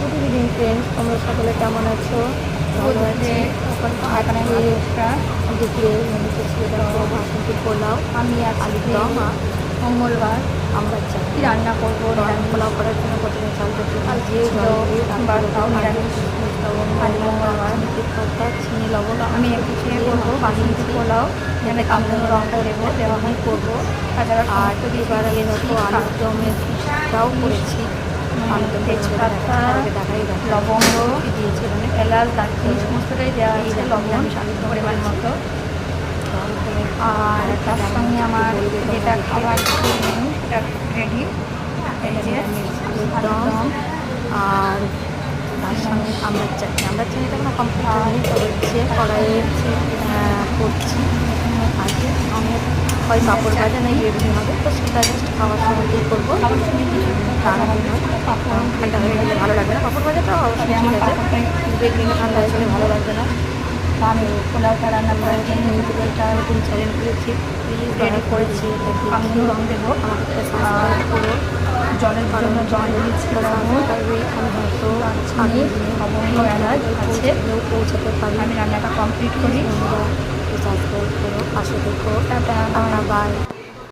Good evening friends, তোমরা সকলে কেমন আছো? ভালো আছি। এখন এখানে দুপুরে মেনুতে ছিল দেখো বাসন্তী পোলাও, আমি আলুর আজকে দম, মঙ্গলবার আমরা কি রান্না করবো? পোলাও করার জন্য প্রথমে চালটা আজকে ভিজিয়ে ছিল জল দিয়ে সোমবার, তাও নিরামিষ। আজ মঙ্গলবার। পাতা, চিনি, লবণ আমি একটু খেয়ে করবো বাসন্তী পোলাও, এখানে কামড়ানো রঙটা দেবো, দেওয়া হয় করবো। তাছাড়া আর সমস্ত কিছু এবার আমি দিয়েছি, দেখো আলুর দমেরটাও করেছি। তেজপাতা, লবঙ্গ, দিয়েছি মানে এলাচ, দারচিনি সমস্তটাই দেওয়া আছে, লবণ পরিমাণ মতো। আর তার সঙ্গে আমার যেটা খাবার মেনু সেটা রেডি, এই যে আলুর দম। আর তার সঙ্গে আমড়ার চাটনি। আমড়ার চাটনিটা কোনো কমপ্লিট হয়নি, তবে হচ্ছে কড়াইয়ে করছি। আর আমি হয় পাঁপড় ভাজা নেই বেগুনি হবে, তো সেটা জাস্ট খাওয়ার সময়তেই করবো। ঠান্ডা হয়ে গেলে ভালো লাগবে না। পাঁপড় ভাজাটা অবশ্যই ঠিক আছে, বেগুনি ঠান্ডা হয়ে গেলে ভালো লাগবে না। আমি পোলাওটা রান্না করার জন্য একটা নতুন চ্যানেল খুলেছি, রেডি করেছি। আমি রং দেবো, জলের জন্য জল দিয়েছি, লবণ, আমি হয়তো চিনি, লবঙ্গ, এলাচ আছে। পৌঁছাতে পারি। আমি রান্নাটা কমপ্লিট করি। সাবস্ক্রাইব করো, পাশে দেখো। টাটা। বাই।